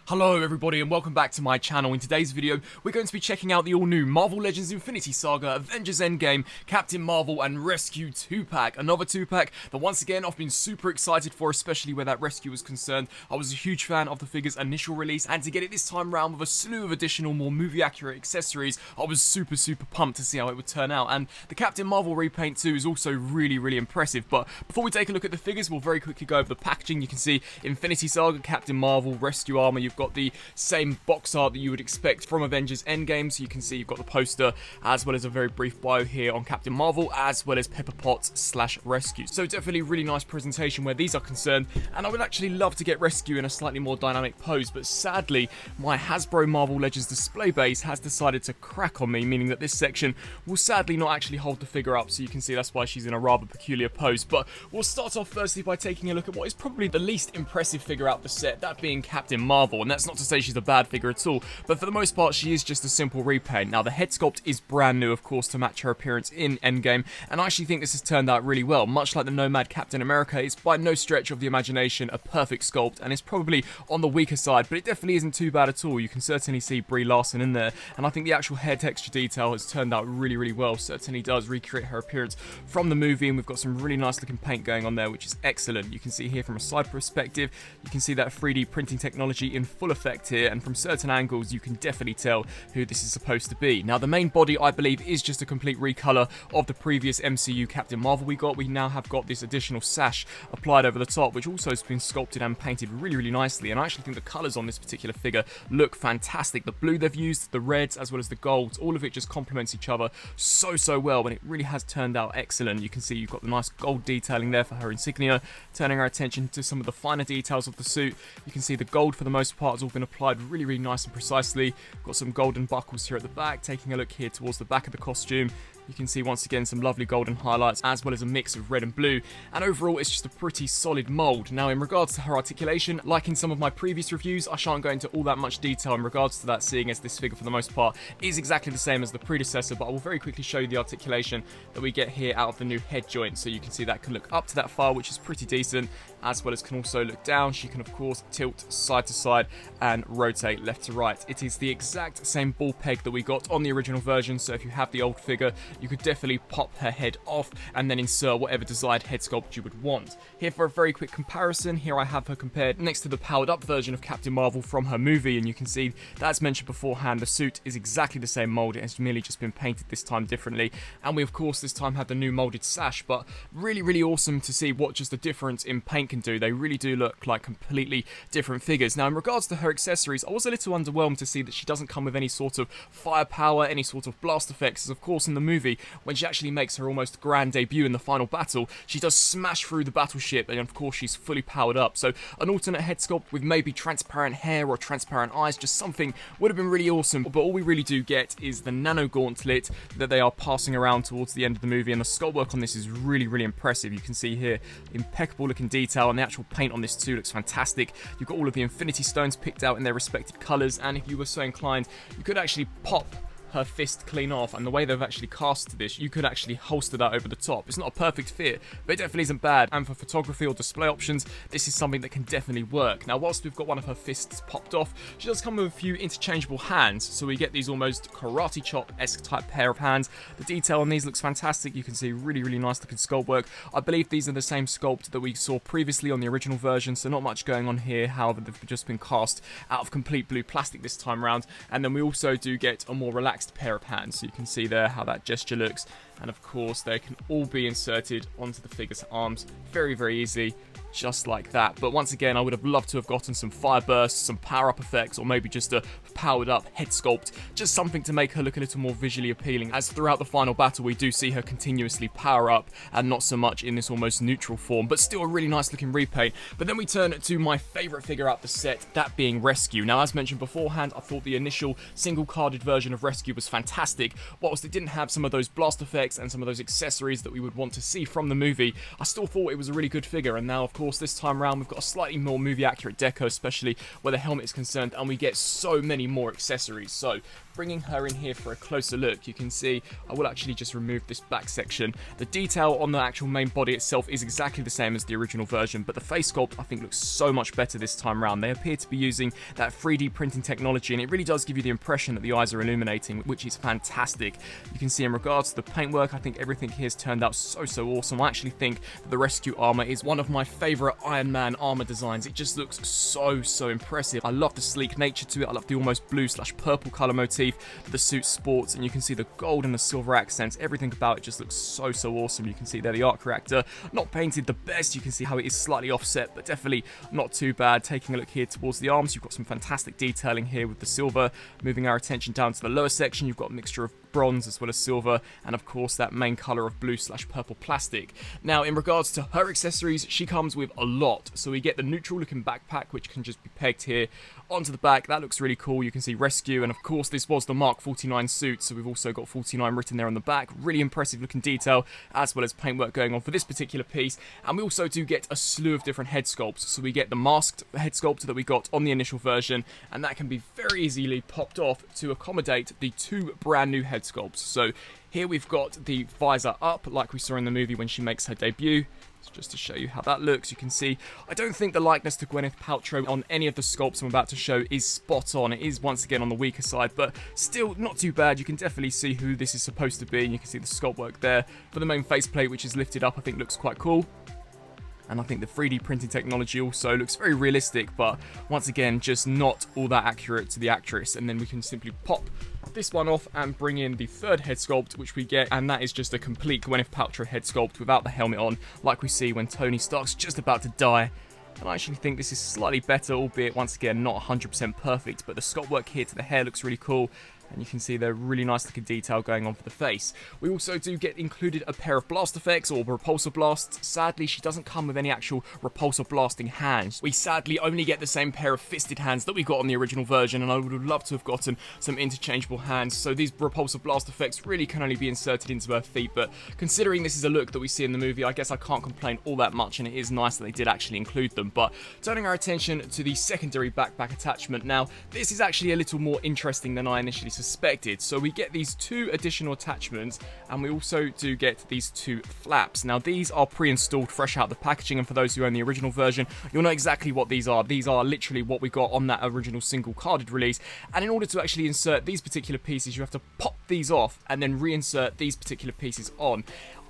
Hello everybody and welcome back to my channel. In today's video, we're going to be checking out the all-new Marvel Legends Infinity Saga Avengers Endgame, Captain Marvel and Rescue 2-pack. Another 2-pack that once again I've been super excited for, especially where that Rescue was concerned. I was a huge fan of the figure's initial release, and to get it this time round with a slew of additional, more movie-accurate accessories, I was super pumped to see how it would turn out. And the Captain Marvel repaint too is also really impressive. But before we take a look at the figures, we'll very quickly go over the packaging. You can see Infinity Saga, Captain Marvel, Rescue Armor. You've got the same box art that you would expect from Avengers Endgame, so you can see you've got the poster as well as a very brief bio here on Captain Marvel, as well as Pepper Potts/Rescue. So definitely really nice presentation where these are concerned, and I would actually love to get Rescue in a slightly more dynamic pose, but sadly my Hasbro Marvel Legends display base has decided to crack on me, meaning that this section will sadly not actually hold the figure up, so you can see that's why she's in a rather peculiar pose. But we'll start off firstly by taking a look at what is probably the least impressive figure out the set, that being Captain Marvel. And that's not to say she's a bad figure at all, but for the most part she is just a simple repaint. Now the head sculpt is brand new, of course, to match her appearance in Endgame, and I actually think this has turned out really well. Much like the Nomad Captain America, it's by no stretch of the imagination a perfect sculpt, and it's probably on the weaker side, but it definitely isn't too bad at all. You can certainly see Brie Larson in there, and I think the actual hair texture detail has turned out really well. Certainly does recreate her appearance from the movie, and we've got some really nice looking paint going on there, which is excellent. You can see here from a side perspective, you can see that 3D printing technology in full effect here, and from certain angles you can definitely tell who this is supposed to be. Now the main body, I believe, is just a complete recolor of the previous MCU Captain Marvel we got. We now have got this additional sash applied over the top, which also has been sculpted and painted really nicely, and I actually think the colors on this particular figure look fantastic. The blue they've used, the reds, as well as the golds, all of it just complements each other so well, and it really has turned out excellent. You can see you've got the nice gold detailing there for her insignia, turning our attention to some of the finer details of the suit. You can see the gold for the most part has all been applied really nice and precisely. Got some golden buckles here at the back. Taking a look here towards the back of the costume, you can see once again some lovely golden highlights, as well as a mix of red and blue, and overall it's just a pretty solid mould. Now in regards to her articulation, like in some of my previous reviews, I shan't go into all that much detail in regards to that, seeing as this figure for the most part is exactly the same as the predecessor, but I will very quickly show you the articulation that we get here out of the new head joint. So you can see that can look up to that far, which is pretty decent, as well as can also look down. She can of course tilt side to side and rotate left to right. It is the exact same ball peg that we got on the original version, so if you have the old figure, you could definitely pop her head off and then insert whatever desired head sculpt you would want. Here for a very quick comparison, here I have her compared next to the powered up version of Captain Marvel from her movie, and you can see that, as mentioned beforehand, the suit is exactly the same mold. It has merely just been painted this time differently, and we of course this time have the new molded sash. But really awesome to see what just the difference in paint can do. They really do look like completely different figures. Now in regards to her accessories, I was a little underwhelmed to see that she doesn't come with any sort of firepower, any sort of blast effects, as of course in the movie, when she actually makes her almost grand debut in the final battle, she does smash through the battleship, and of course she's fully powered up. So an alternate head sculpt with maybe transparent hair or transparent eyes, just something, would have been really awesome. But all we really do get is the nano gauntlet that they are passing around towards the end of the movie, and the sculpt work on this is really impressive. You can see here impeccable looking detail, and the actual paint on this too looks fantastic. You've got all of the Infinity Stones picked out in their respective colours, and if you were so inclined, you could actually pop her fist clean off, and the way they've actually cast this, you could actually holster that over the top. It's not a perfect fit, but it definitely isn't bad, and for photography or display options, this is something that can definitely work. Now whilst we've got one of her fists popped off, she does come with a few interchangeable hands, so we get these almost karate chop-esque type pair of hands. The detail on these looks fantastic. You can see really nice looking sculpt work. I believe these are the same sculpt that we saw previously on the original version, so not much going on here. However, they've just been cast out of complete blue plastic this time around, and then we also do get a more relaxed pair of hands, so you can see there how that gesture looks, and of course they can all be inserted onto the figure's arms very easily, just like that. But once again, I would have loved to have gotten some fire bursts, some power up effects, or maybe just a powered up head sculpt, just something to make her look a little more visually appealing, as throughout the final battle we do see her continuously power up, and not so much in this almost neutral form, but still a really nice looking repaint. But then we turn to my favourite figure out the set, that being Rescue. Now as mentioned beforehand, I thought the initial single carded version of Rescue was fantastic. Whilst it didn't have some of those blast effects and some of those accessories that we would want to see from the movie, I still thought it was a really good figure, and now of course course, this time around, we've got a slightly more movie-accurate deco, especially where the helmet is concerned, and we get so many more accessories. So, bringing her in here for a closer look, you can see, I will actually just remove this back section. The detail on the actual main body itself is exactly the same as the original version, but the face sculpt, I think, looks so much better this time around. They appear to be using that 3D printing technology, and it really does give you the impression that the eyes are illuminating, which is fantastic. You can see in regards to the paintwork, I think everything here has turned out so awesome. I actually think that the Rescue armor is one of my favorite Iron Man armor designs. It just looks so impressive. I love the sleek nature to it. I love the almost blue/purple color motif that the suit sports, and you can see the gold and the silver accents. Everything about it just looks so awesome. You can see there the art corrector, not painted the best. You can see how it is slightly offset, but definitely not too bad. Taking a look here towards the arms, you've got some fantastic detailing here with the silver. Moving our attention down to the lower section, you've got a mixture of bronze as well as silver, and of course that main color of blue/purple plastic. Now, in regards to her accessories, she comes with a lot. So we get the neutral looking backpack, which can just be pegged here onto the back. That looks really cool. You can see Rescue, and of course this was the Mark 49 suit, so we've also got 49 written there on the back. Really impressive looking detail, as well as paintwork going on for this particular piece. And we also do get a slew of different head sculpts. So we get the masked head sculpt that we got on the initial version, and that can be very easily popped off to accommodate the two brand new head sculpts. So here we've got the visor up, like we saw in the movie when she makes her debut. So just to show you how that looks, you can see, I don't think the likeness to Gwyneth Paltrow on any of the sculpts I'm about to show is spot on. It is once again on the weaker side, but still not too bad. You can definitely see who this is supposed to be, and you can see the sculpt work there. For the main faceplate, which is lifted up, I think looks quite cool. And I think the 3D printing technology also looks very realistic, but once again, just not all that accurate to the actress. And then we can simply pop this one off and bring in the third head sculpt, which we get, and that is just a complete Gwyneth Paltrow head sculpt without the helmet on, like we see when Tony Stark's just about to die. And I actually think this is slightly better, albeit once again not 100% perfect, but the sculpt work here to the hair looks really cool. And you can see the really nice looking detail going on for the face. We also do get included a pair of blast effects, or repulsor blasts. Sadly, she doesn't come with any actual repulsor blasting hands. We sadly only get the same pair of fisted hands that we got on the original version, and I would have loved to have gotten some interchangeable hands. So these repulsor blast effects really can only be inserted into her feet, but considering this is a look that we see in the movie, I guess I can't complain all that much, and it is nice that they did actually include them. But turning our attention to the secondary backpack attachment, now this is actually a little more interesting than I initially suspected. So we get these two additional attachments, and we also do get these two flaps. Now these are pre-installed fresh out of the packaging, and for those who own the original version, you'll know exactly what these are. These are literally what we got on that original single carded release, and in order to actually insert these particular pieces, you have to pop these off and then reinsert these particular pieces on.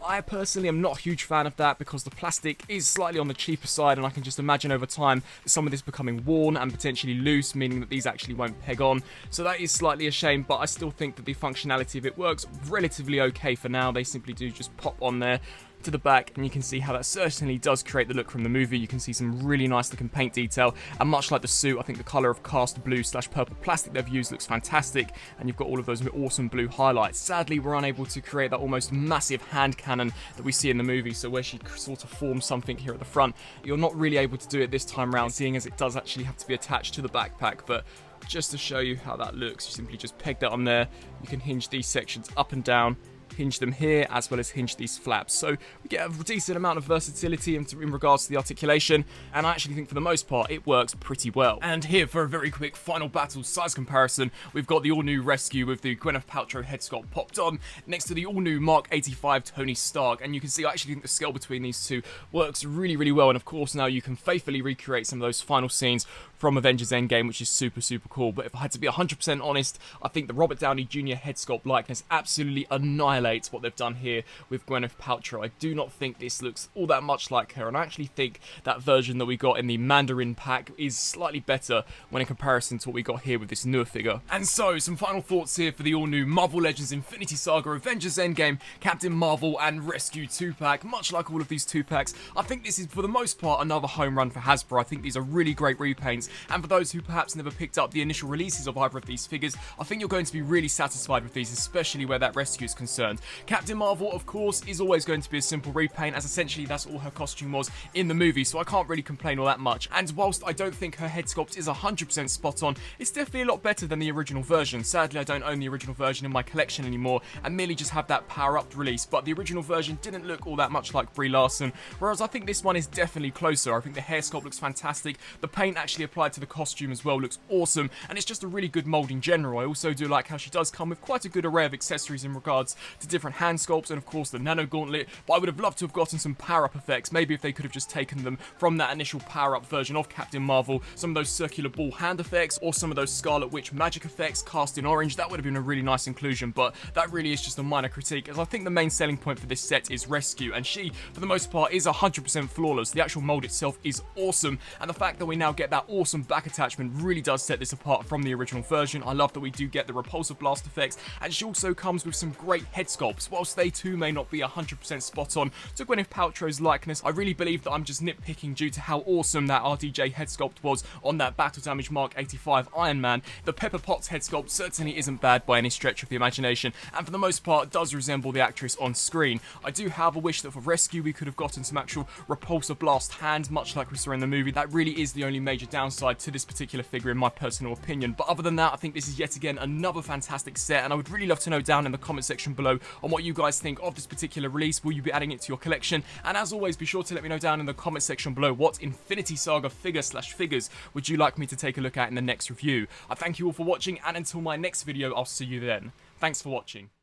I personally am not a huge fan of that because the plastic is slightly on the cheaper side, and I can just imagine over time some of this becoming worn and potentially loose, meaning that these actually won't peg on. So that is slightly a shame, but I still think that the functionality of it works relatively okay for now. They simply do just pop on there to the back, and you can see how that certainly does create the look from the movie. You can see some really nice looking paint detail, and much like the suit, I think the colour of cast blue/purple plastic they've used looks fantastic, and you've got all of those awesome blue highlights. Sadly, we're unable to create that almost massive hand cannon that we see in the movie, so where she sort of forms something here at the front, you're not really able to do it this time around, seeing as it does actually have to be attached to the backpack. But just to show you how that looks, you simply just peg that on there. You can hinge these sections up and down, hinge them here, as well as hinge these flaps. So we get a decent amount of versatility in regards to the articulation, and I actually think for the most part it works pretty well. And here for a very quick final battle size comparison, we've got the all-new Rescue with the Gwyneth Paltrow head sculpt popped on next to the all-new Mark 85 Tony Stark, and you can see I actually think the scale between these two works really well, and of course now you can faithfully recreate some of those final scenes from Avengers Endgame, which is super cool. But if I had to be 100% honest, I think the Robert Downey Jr. head sculpt likeness absolutely annihilates what they've done here with Gwyneth Paltrow. I do not think this looks all that much like her, and I actually think that version that we got in the Mandarin pack is slightly better when in comparison to what we got here with this newer figure. And so, some final thoughts here for the all-new Marvel Legends Infinity Saga Avengers Endgame Captain Marvel and Rescue 2-pack. Much like all of these 2-packs, I think this is for the most part another home run for Hasbro. I think these are really great repaints, And for those who perhaps never picked up the initial releases of either of these figures, I think you're going to be really satisfied with these, especially where that rescue is concerned. Captain Marvel, of course, is always going to be a simple repaint, as essentially that's all her costume was in the movie, so I can't really complain all that much. And whilst I don't think her head sculpt is 100% spot on, it's definitely a lot better than the original version. Sadly, I don't own the original version in my collection anymore, and merely just have that power-up release, but the original version didn't look all that much like Brie Larson, whereas I think this one is definitely closer. I think the hair sculpt looks fantastic, the paint actually applied to the costume as well looks awesome, and it's just a really good mold in general. I also do like how she does come with quite a good array of accessories in regards to different hand sculpts and of course the nano gauntlet, but I would have loved to have gotten some power-up effects, maybe if they could have just taken them from that initial power-up version of Captain Marvel, some of those circular ball hand effects, or some of those Scarlet Witch magic effects cast in orange. That would have been a really nice inclusion, but that really is just a minor critique, as I think the main selling point for this set is Rescue, and she, for the most part, is 100% flawless. The actual mold itself is awesome, and the fact that we now get that awesome back attachment really does set this apart from the original version. I love that we do get the repulsive blast effects, and she also comes with some great head sculpts. Whilst they too may not be 100% spot on to Gwyneth Paltrow's likeness, I really believe that I'm just nitpicking due to how awesome that RDJ head sculpt was on that Battle Damage Mark 85 Iron Man. The Pepper Potts head sculpt certainly isn't bad by any stretch of the imagination, and for the most part does resemble the actress on screen. I do have a wish that for Rescue we could have gotten some actual repulsor blast hands, much like we saw in the movie. That really is the only major downside to this particular figure in my personal opinion, but other than that, I think this is yet again another fantastic set, and I would really love to know down in the comment section below on what you guys think of this particular release. Will you be adding it to your collection? And as always, be sure to let me know down in the comment section below what Infinity Saga figures would you like me to take a look at in the next review. I thank you all for watching, and until my next video, I'll see you then. Thanks for watching.